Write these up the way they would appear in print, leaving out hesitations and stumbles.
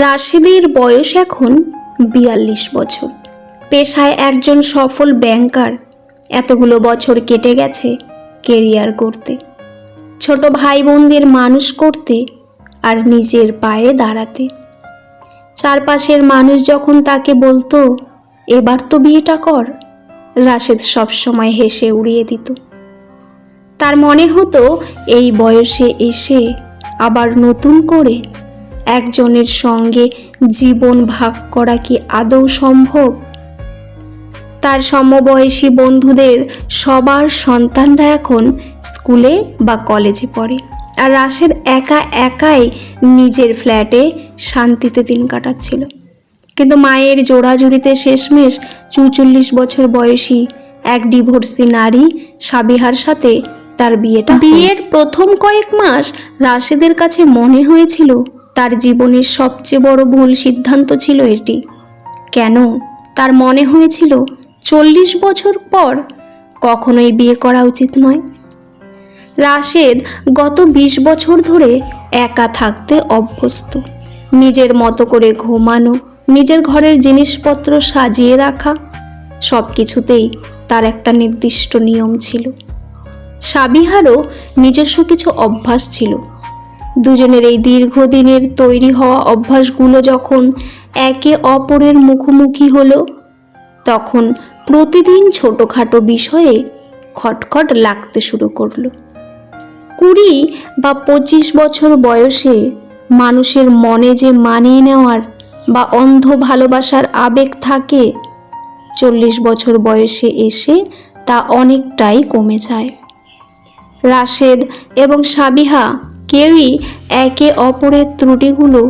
রাশেদের বয়স এখন ৪২ বছর। পেশায় একজন সফল ব্যাংকার। এতগুলো বছর কেটে গেছে কেরিয়ার করতে, ছোট ভাই বোনদের মানুষ করতে আর নিজের পায়ে দাঁড়াতে। চারপাশের মানুষ যখন তাকে বলতো এবার তো বিয়েটা কর, রাশেদ সবসময় হেসে উড়িয়ে দিত। তার মনে হতো এই বয়সে এসে আবার নতুন করে একজনের সঙ্গে জীবন ভাগ করা কি আদৌ সম্ভব? তার সমবয়সী বন্ধুদের সবার সন্তানরা এখন স্কুলে বা কলেজে পড়ে, আর রাশেদ একা একাই নিজের ফ্ল্যাটে শান্তিতে দিন কাটাচ্ছিল। কিন্তু মায়ের জোড়াজুড়িতে শেষমেশ ৪৪ বছর বয়সী এক ডিভোর্সি নারী সাবিহার সাথে তার বিয়ের প্রথম কয়েক মাস রাশেদের কাছে মনে হয়েছিল তার জীবনের সবচেয়ে বড় ভুল সিদ্ধান্ত ছিল এটি। কেন? তার মনে হয়েছিল ৪০ বছর পর কখনোই বিয়ে করা উচিত নয়। রাশেদ গত ২০ বছর ধরে একা থাকতে অভ্যস্ত। নিজের মতো করে ঘুমানো, নিজের ঘরের জিনিসপত্র সাজিয়ে রাখা, সব কিছুতেই তার একটা নির্দিষ্ট নিয়ম ছিল। সাবিহারও নিজস্ব কিছু অভ্যাস ছিল। দুজনের এই দীর্ঘদিনের তৈরি হওয়া অভ্যাসগুলো যখন একে অপরের মুখোমুখি হলো, তখন প্রতিদিন ছোটোখাটো বিষয়ে খটখট লাগতে শুরু করলো। ২০ বা ২৫ বছর বয়সে মানুষের মনে যে মানিয়ে নেওয়ার বা অন্ধ ভালোবাসার আবেগ থাকে, ৪০ বছর বয়সে এসে তা অনেকটাই কমে যায়। রাশেদ এবং সাবিহা কেউই একে অপরের ত্রুটিগুলো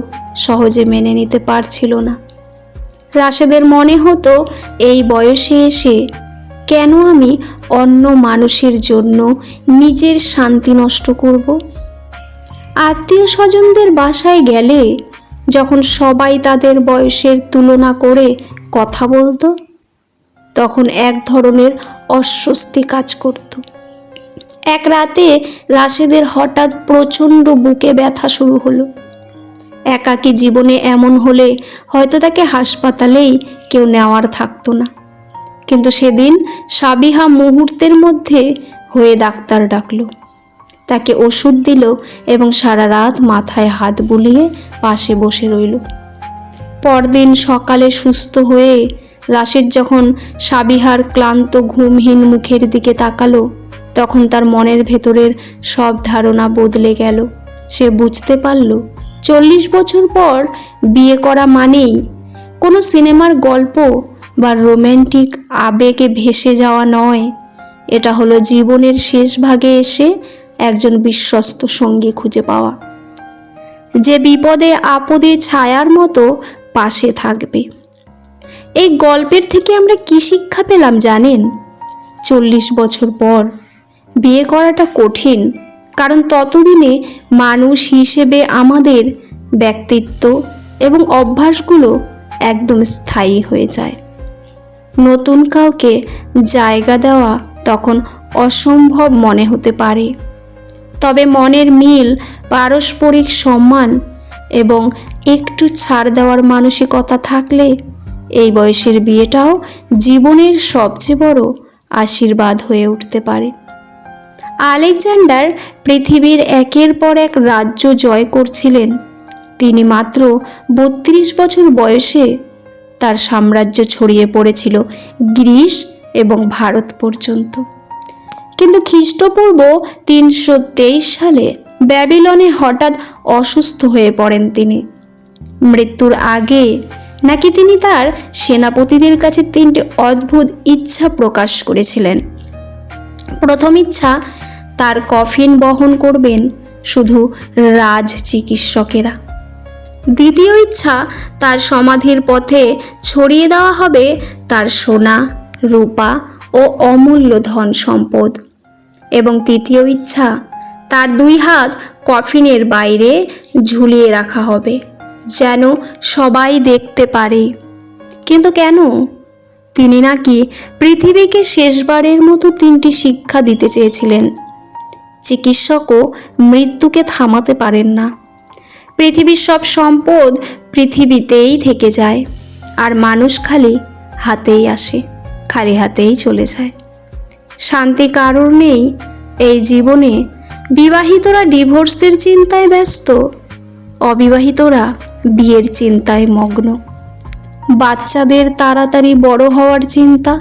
সহজে মেনে নিতে পারছিল না। রাশেদের মনে হতো এই বয়সে এসে কেন আমি অন্য মানুষের জন্য নিজের শান্তি নষ্ট করব? আত্মীয় স্বজনদের বাসায় গেলে যখন সবাই তাদের বয়সের তুলনা করে কথা বলতো, তখন এক ধরনের অস্বস্তি কাজ করত। এক রাতে রাশেদের হঠাৎ প্রচণ্ড বুকে ব্যথা শুরু হলো। একাকী জীবনে এমন হলে হয়তো তাকে হাসপাতালেই কেউ নেওয়ার থাকতো না। কিন্তু সেদিন সাবিহা মুহূর্তের মধ্যে হয়ে ডাক্তার ডাকলো, তাকে ওষুধ দিল এবং সারা রাত মাথায় হাত বুলিয়ে পাশে বসে রইল। পরদিন সকালে সুস্থ হয়ে রাশেদ যখন সাবিহার ক্লান্ত ঘুমহীন মুখের দিকে তাকালো, তখন তার মনের ভেতরের সব ধারণা বদলে গেল। সে বুঝতে পারল ৪০ বছর পর বিয়ে করা মানেই কোনো সিনেমার গল্প বা রোম্যান্টিক আবেগে ভেসে যাওয়া নয়। এটা হলো জীবনের শেষ ভাগে এসে একজন বিশ্বস্ত সঙ্গী খুঁজে পাওয়া, যে বিপদে আপদে ছায়ার মতো পাশে থাকবে। এই গল্পের থেকে আমরা কি শিক্ষা পেলাম জানেন? ৪০ বছর পর বিয়ে করাটা কঠিন, কারণ ততদিনে মানুষ হিসেবে আমাদের ব্যক্তিত্ব এবং অভ্যাসগুলো একদম স্থায়ী হয়ে যায়। নতুন কাউকে জায়গা দেওয়া তখন অসম্ভব মনে হতে পারে, তবে মনের মিল, পারস্পরিক সম্মান এবং একটু ছাড় দেওয়ার মানসিকতা থাকলে এই বয়সের বিয়েটাও জীবনের সবচেয়ে বড় আশীর্বাদ হয়ে উঠতে পারে। আলেকজান্ডার পৃথিবীর একের পর এক রাজ্য জয় করছিলেন। তিনি মাত্র ৩২ বছর বয়সে তার সাম্রাজ্য ছড়িয়ে পড়েছিল গ্রিস এবং ভারত পর্যন্ত। কিন্তু খ্রিস্টপূর্ব ৩২৩ সালে ব্যাবিলনে হঠাৎ অসুস্থ হয়ে পড়েন তিনি। মৃত্যুর আগে নাকি তিনি তার সেনাপতিদের কাছে ৩টি অদ্ভুত ইচ্ছা প্রকাশ করেছিলেন। প্রথম ইচ্ছা, তার কফিন বহন করবেন শুধু রাজ চিকিৎসকেরা। দ্বিতীয় ইচ্ছা, তার সমাধির পথে ছড়িয়ে দেওয়া হবে তার সোনা, রূপা ও অমূল্য ধন সম্পদ। এবং তৃতীয় ইচ্ছা, তার ২ হাত কফিনের বাইরে ঝুলিয়ে রাখা হবে, যেন সবাই দেখতে পারে। কিন্তু কেন? তিনি নাকি পৃথিবীকে শেষবারের মতো ৩টি শিক্ষা দিতে চেয়েছিলেন। চিকিৎসকও মৃত্যুকে থামাতে পারেন না, পৃথিবীর সব সম্পদ পৃথিবীতেই থেকে যায়, আর মানুষ খালি হাতেই আসে, খালি হাতেই চলে যায়। শান্তি কারোর নেই এই জীবনে। বিবাহিতরা ডিভোর্সের চিন্তায় ব্যস্ত, অবিবাহিতরা বিয়ের চিন্তায় মগ্ন। বাচ্চাদের তাড়াতাড়ি বড় হওয়ার চিন্তা,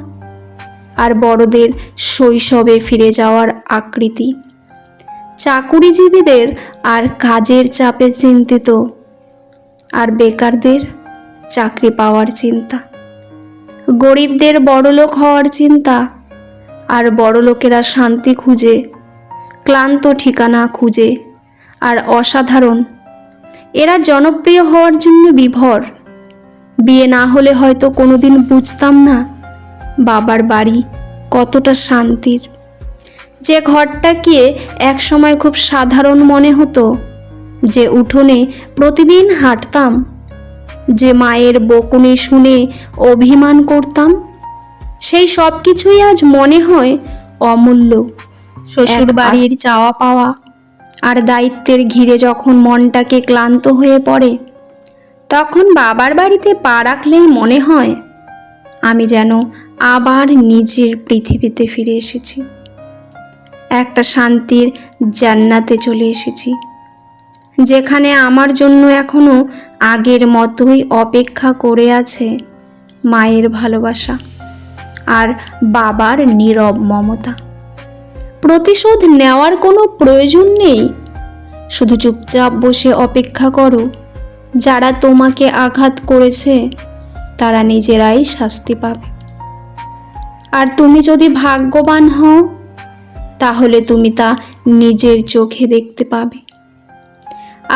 আর বড়দের শৈশবে ফিরে যাওয়ার আকৃতি। চাকুরিজীবীদের আর কাজের চাপে চিন্তিত, আর বেকারদের চাকরি পাওয়ার চিন্তা। গরিবদের বড়লোক হওয়ার চিন্তা, আর বড়লোকেরা শান্তি খুঁজে, ক্লান্ত ঠিকানা খুঁজে। আর অসাধারণ, এরা জনপ্রিয় হওয়ার জন্য বিভোর। বিয়ে না হলে হয়তো কোনোদিন বুঝতাম না বাবার বাড়ি কতটা শান্তির। যে ঘরটাকে এক সময় খুব সাধারণ মনে হতো, যে উঠোনে প্রতিদিন হাঁটতাম, যে মায়ের বকুনি শুনে অভিমান করতাম, সেই সব কিছুই আজ মনে হয় অমূল্য। শ্বশুর বাড়ির চাওয়া পাওয়া আর দায়িত্বের ঘিরে যখন মনটাকে ক্লান্ত হয়ে পড়ে, তখন বাবার বাড়িতে পা রাখলেই মনে হয় আমি যেন আবার নিজের পৃথিবীতে ফিরে এসেছি, একটা শান্তির জান্নাতে চলে এসেছি, যেখানে আমার জন্য এখনো আগের মতোই অপেক্ষা করে আছে মায়ের ভালোবাসা আর বাবার নীরব মমতা। প্রতিশোধ নেওয়ার কোনো প্রয়োজন নেই, শুধু চুপচাপ বসে অপেক্ষা করো। যারা তোমাকে আঘাত করেছে তারা নিজেরাই শাস্তি পাবে। আর তুমি যদি ভাগ্যবান হও, তাহলে তুমি তা নিজের চোখে দেখতে পাবে।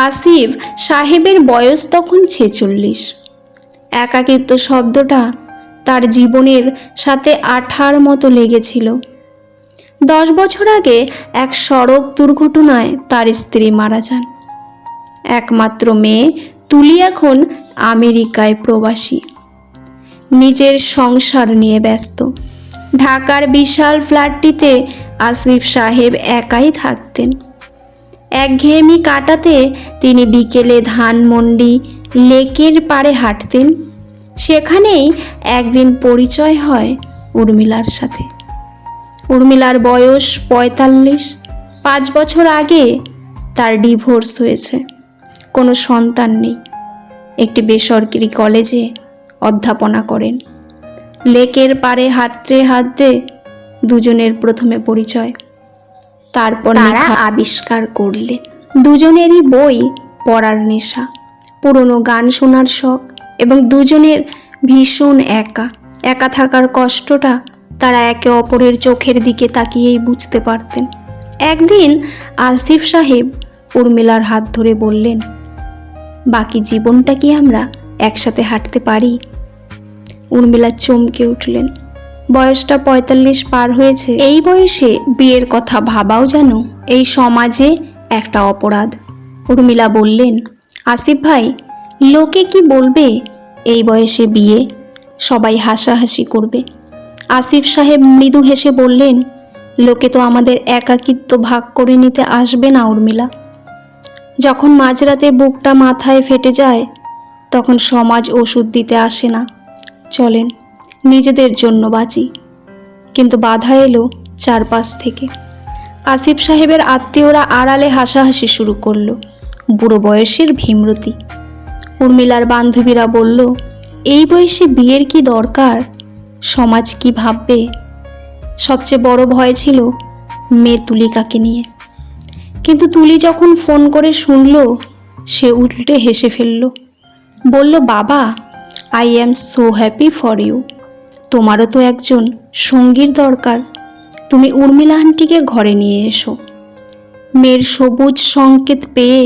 আসিফ সাহেবের বয়স তখন 46। একাকিত্ব শব্দটা তার জীবনের সাথে আঠার মতো লেগেছিল। 10 বছর আগে এক সড়ক দুর্ঘটনায় তার স্ত্রী মারা যান। একমাত্র মেয়ে তুলি এখন আমেরিকায় প্রবাসী, নিজের সংসার নিয়ে ব্যস্ত। ঢাকার বিশাল ফ্ল্যাটটিতে আসিফ সাহেব একাই থাকতেন। একঘেয়েমি কাটাতে তিনি বিকেলে ধানমন্ডি লেকের পাড়ে হাঁটতেন। সেখানেই একদিন পরিচয় হয় উর্মিলার সাথে। উর্মিলার বয়স 45। 5 বছর আগে তার ডিভোর্স হয়েছে, কোনো সন্তান নেই। একটি বেসরকারি কলেজে অধ্যাপনা করেন। লেকের পাড়ে হাঁটতে হাঁটতে দুজনের প্রথমে পরিচয়, তারপর তারা আবিষ্কার করলেন দুজনেরই বই পড়ার নেশা, পুরনো গান শোনার শখ, এবং দুজনের ভীষণ একা একা থাকার কষ্টটা তারা একে অপরের চোখের দিকে তাকিয়েই বুঝতে পারতেন। একদিন আসিফ সাহেব উর্মিলার হাত ধরে বললেন, বাকি জীবনটা কি আমরা একসাথে হাঁটতে পারি? উর্মিলা চমকে উঠলেন। বয়সটা 45 পার হয়েছে। এই বয়সে বিয়ের কথা ভাবাও যেন এই সমাজে একটা অপরাধ। উর্মিলা বললেন, আসিফ ভাই, লোকে কি বলবে এই বয়সে বিয়ে? সবাই হাসাহাসি করবে। আসিফ সাহেব মৃদু হেসে বললেন, লোকে তো আমাদের একাকিত্ব ভাগ করে নিতে আসবে না উর্মিলা। যখন মাঝরাতে বুকটা মাথায় ফেটে যায়, তখন সমাজ ওষুধ দিতে আসে না। চলেন নিজেদের জন্য বাঁচি। কিন্তু বাধা এলো চারপাশ থেকে। আসিফ সাহেবের আত্মীয়রা আড়ালে হাসাহাসি শুরু করলো। বুড়ো বয়সের ভীমরতি। উর্মিলার বান্ধবীরা বলল, এই বয়সে বিয়ের কি দরকার? সমাজ কি ভাববে? সবচেয়ে বড় ভয় ছিল মেয়ে তুলিকাকে নিয়ে। কিন্তু তুলি যখন ফোন করে শুনল, সে উল্টে হেসে ফেলল। বলল, বাবা, I am so happy for you. তোমারও তো একজন সঙ্গীর দরকার। তুমি উর্মিলা আন্টিকে ঘরে নিয়ে এসো। মেয়ের সবুজ সংকেত পেয়ে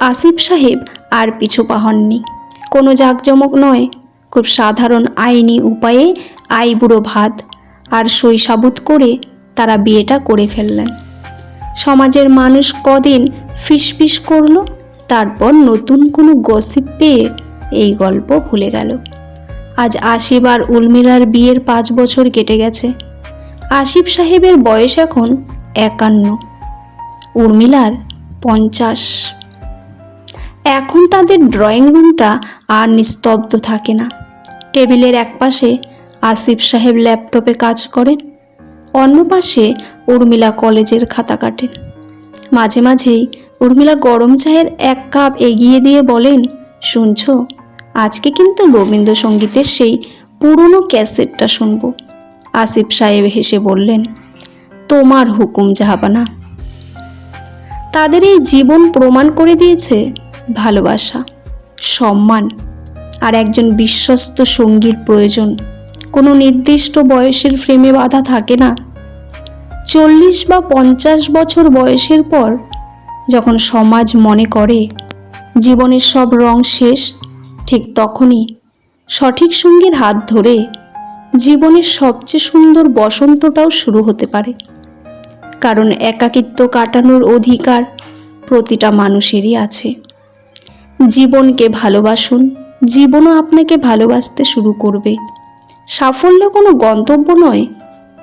আসিফ সাহেব আর পিছু পা হননি। কোনো জাঁকজমক নয়, খুব সাধারণ আইনি উপায়ে আইবুড়ো ভাত আর সই সাবুত করে তারা বিয়েটা করে ফেললেন। সমাজের মানুষ কদিন ফিসফিস করলো, তারপর নতুন কোনো গসিপ পেয়ে এই গল্প ভুলে গেল। আজ আসিফ আর উর্মিলার বিয়ের 5 বছর কেটে গেছে। আসিফ সাহেবের বয়স এখন 51, উর্মিলার 50। এখন তাদের ড্রয়িং রুমটা আর নিস্তব্ধ থাকে না। টেবিলের একপাশে আসিফ সাহেব ল্যাপটপে কাজ করেন, অন্য পাশে উর্মিলা কলেজের খাতা কাটেন। মাঝে মাঝেই উর্মিলা গরম চায়ের এক কাপ এগিয়ে দিয়ে বলেন, শুনছো, আজকে কিন্তু রবীন্দ্রসঙ্গীতের সেই পুরনো ক্যাসেটটা শুনবো। আসিফ সাহেব হেসে বললেন, তোমার হুকুম জাহাপানা। তাদের এই জীবন প্রমাণ করে দিয়েছে ভালোবাসা, সম্মান আর একজন বিশ্বস্ত সঙ্গীর প্রয়োজন কোনো নির্দিষ্ট বয়সের ফ্রেমে বাঁধা থাকে না। 40 বা 50 বছর বয়সের পর যখন সমাজ মনে করে জীবনের সব রং শেষ, ঠিক তখনই সঠিক সঙ্গীর হাত ধরে জীবনের সবচেয়ে সুন্দর বসন্তটাও শুরু হতে পারে। কারণ একাকিত্ব কাটানোর অধিকার প্রতিটা মানুষেরই আছে। জীবনকে ভালোবাসুন, জীবনও আপনাকে ভালোবাসতে শুরু করবে। সাফল্য কোনো গন্তব্য নয়,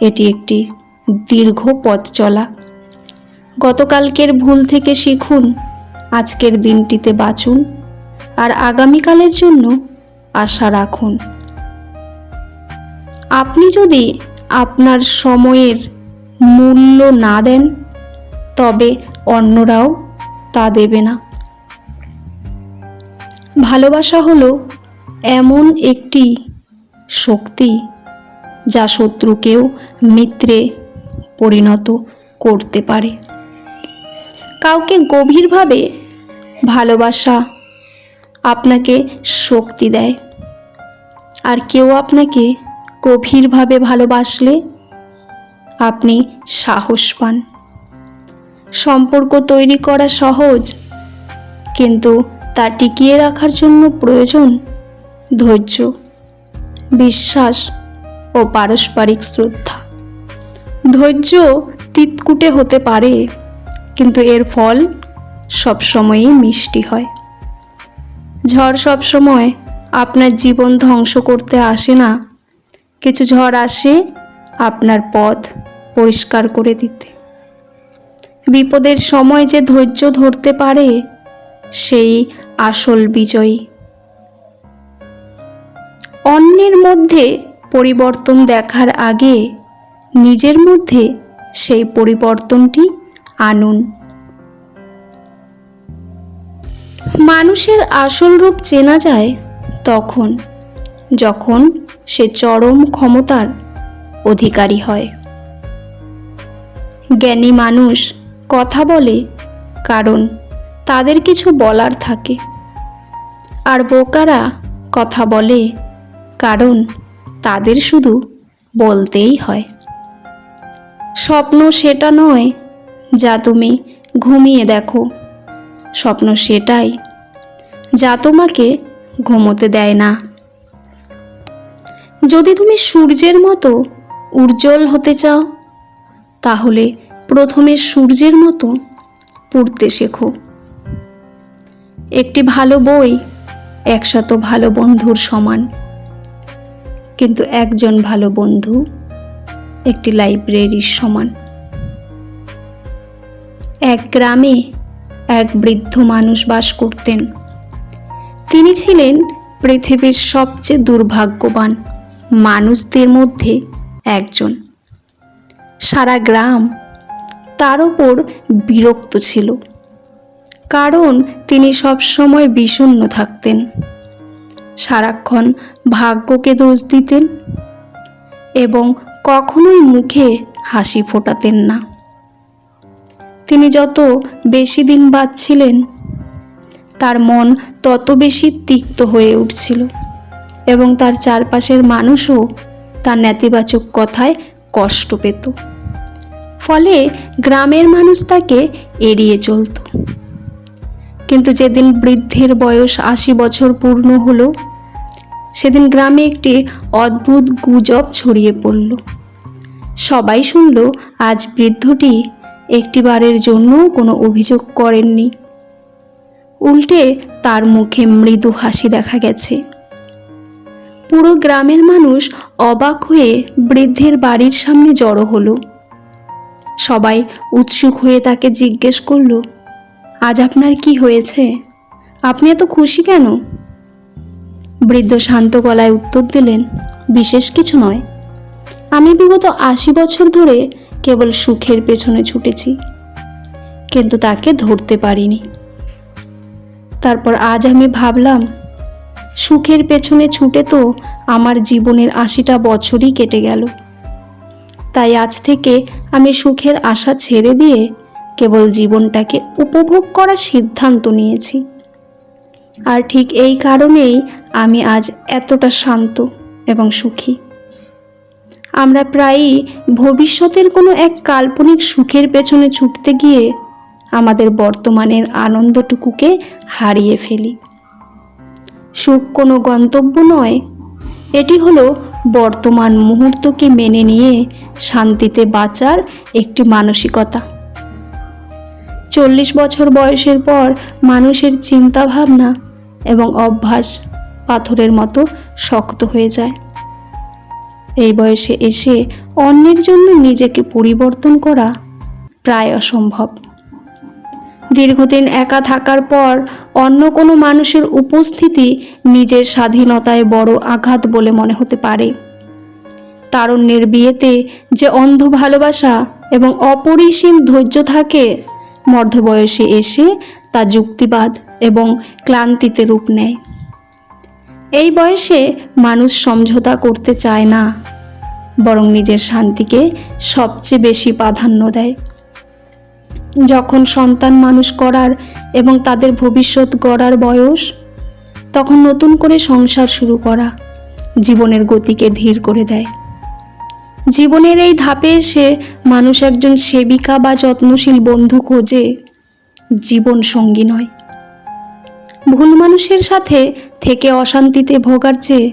এটি একটি দীর্ঘ পথ চলা। গতকালকের ভুল থেকে শিখুন, আজকের দিনটিতে বাঁচুন আর আগামীকালের জন্য আশা রাখুন। আপনি যদি আপনার সময়ের মূল্য না দেন, তবে অন্যরাও তা দেবে না। ভালোবাসা হলো এমন একটি শক্তি যা শত্রুকেও মিত্রে পরিণত করতে পারে। কাউকে গভীরভাবে ভালোবাসা আপনাকে শক্তি দেয়, আর কেউ আপনাকে গভীরভাবে ভালোবাসলে আপনি সাহস পান। সম্পর্ক তৈরি করা সহজ, কিন্তু তা টিকিয়ে রাখার জন্য প্রয়োজন ধৈর্য, বিশ্বাস ও পারস্পরিক শ্রদ্ধা। ধৈর্য তিতকুটে হতে পারে, কিন্তু এর ফল সবসময়ই মিষ্টি হয়। ঝড় সবসময় আপনার জীবন ধ্বংস করতে আসে না, কিছু ঝড় আসে আপনার পথ পরিষ্কার করে দিতে। বিপদের সময় যে ধৈর্য ধরতে পারে, সেই আসল বিজয়ী। অন্যের মধ্যে পরিবর্তন দেখার আগে নিজের মধ্যে সেই পরিবর্তনটি আনুন। মানুষের আসল রূপ চেনা যায় তখন যখন সে চরম ক্ষমতার অধিকারী হয়। জ্ঞানী মানুষ কথা বলে কারণ তাদের কিছু বলার থাকে, আর বোকারা কথা বলে কারণ তাদের শুধু বলতেই হয়। স্বপ্ন সেটা নয় যা তুমি ঘুমিয়ে দেখো, স্বপ্ন সেটাই যা তোমাকে ঘুমোতে দেয় না। যদি তুমি সূর্যের মতো উজ্জ্বল হতে চাও, তাহলে প্রথমে সূর্যের মতো পড়তে শেখো। একটি ভালো বই 100 ভালো বন্ধুর সমান, কিন্তু একজন ভালো বন্ধু একটি লাইব্রেরির সমান। এক গ্রামে এক বৃদ্ধ মানুষ বাস করতেন। তিনি ছিলেন পৃথিবীর সবচেয়ে দুর্ভাগ্যবান মানুষদের মধ্যে একজন। সারা গ্রাম তার উপর বিরক্ত ছিল, কারণ তিনি সবসময় বিষণ্ণ থাকতেন, সারাক্ষণ ভাগ্যকে দোষ দিতেন এবং কখনোই মুখে হাসি ফোটাতেন না। তিনি যত বেশি দিন বাঁচছিলেন, তার মন তত বেশি তিক্ত হয়ে উঠছিল এবং তার চারপাশের মানুষও তার নেতিবাচক কথায় কষ্ট পেত। ফলে গ্রামের মানুষ তাকে এড়িয়ে চলত। কিন্তু যেদিন বৃদ্ধের বয়স 80 বছর পূর্ণ হলো, সেদিন গ্রামে একটি অদ্ভুত গুজব ছড়িয়ে পড়ল। সবাই শুনল আজ বৃদ্ধটি একটিবারের জন্য কোনো অভিযোগ করেননি, উল্টে তার মুখে মৃদু হাসি দেখা গেছে। পুরো গ্রামের মানুষ অবাক হয়ে বৃদ্ধের বাড়ির সামনে জড়ো হলো। সবাই উৎসুক হয়ে তাকে জিজ্ঞেস করল, আজ আপনার কি হয়েছে? আপনি এত খুশি কেন? বৃদ্ধ শান্ত গলায় উত্তর দিলেন, বিশেষ কিছু নয়। আমি বিগত 80 বছর ধরে কেবল সুখের পেছনে ছুটেছি, কিন্তু তাকে ধরতে পারিনি। তারপর আজ আমি ভাবলাম, সুখের পেছনে ছুটে তো আমার জীবনের 80টা বছরই কেটে গেল। তাই আজ থেকে আমি সুখের আশা ছেড়ে দিয়ে কেবল জীবনটাকে উপভোগ করার সিদ্ধান্ত নিয়েছি। আর ঠিক এই কারণেই আমি আজ এতটা শান্ত এবং সুখী। আমরা প্রায়ই ভবিষ্যতের কোনো এক কাল্পনিক সুখের পেছনে ছুটতে গিয়ে আমাদের বর্তমানের আনন্দটুকুকে হারিয়ে ফেলি। সুখ কোনো গন্তব্য নয়, এটি হলো বর্তমান মুহূর্তকে মেনে নিয়ে শান্তিতে বাঁচার একটি মানসিকতা। 40 বছর বয়সের পর মানুষের চিন্তাভাবনা এবং অভ্যাস পাথরের মতো শক্ত হয়ে যায়। এই বয়সে এসে অন্যের জন্য নিজেকে পরিবর্তন করা প্রায় অসম্ভব। দীর্ঘদিন একা থাকার পর অন্য কোনো মানুষের উপস্থিতি নিজের স্বাধীনতায় বড় আঘাত বলে মনে হতে পারে। তারুণ্যের বিয়েতে যে অন্ধ ভালোবাসা এবং অপরিসীম ধৈর্য থাকে, মধ্যবয়সে এসে তা যুক্তিবাদ এবং ক্লান্তিতে রূপ নেয়। এই বয়সে মানুষ সমঝোতা করতে চায় না, বরং নিজের শান্তিকে সবচেয়ে বেশি প্রাধান্য দেয়। যখন সন্তান মানুষ করার এবং তাদের ভবিষ্যৎ গড়ার বয়স, তখন নতুন করে সংসার শুরু করা জীবনের গতিকে ধীর করে দেয়। জীবনের এই ধাপে এসে মানুষ একজন সেবিকা বা যত্নশীল বন্ধু খোঁজে, জীবন সঙ্গী নয়। ভুল মানুষের সাথে থেকে অশান্তিতে ভোগার চেয়ে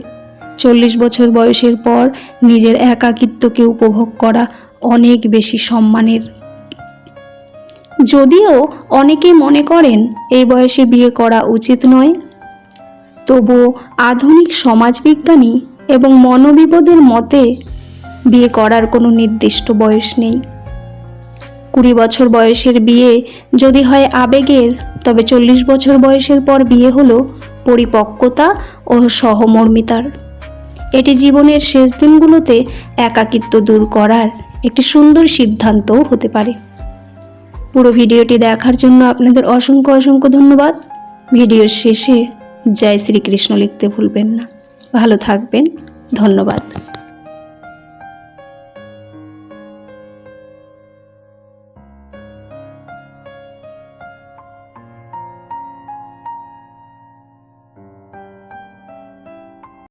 40 বছর বয়সের পর নিজের একাকিত্বকে উপভোগ করা অনেক বেশি সম্মানের। যদিও অনেকেই মনে করেন এই বয়সে বিয়ে করা উচিত নয়, তবুও আধুনিক সমাজবিজ্ঞানী এবং মনোবিদদের মতে বিয়ে করার কোনো নির্দিষ্ট বয়স নেই। 20 বছর বয়সের বিয়ে যদি হয় আবেগের, তবে 40 বছর বয়সের পর বিয়ে হলো পরিপক্কতা ও সহমর্মিতার। এটি জীবনের শেষ দিনগুলোতে একাকিত্ব দূর করার একটি সুন্দর সিদ্ধান্তও হতে পারে। পুরো ভিডিওটি দেখার জন্য আপনাদের অসংখ্য অসংখ্য ধন্যবাদ। ভিডিওর শেষে জয় শ্রীকৃষ্ণ লিখতে ভুলবেন না। ভালো থাকবেন। ধন্যবাদ।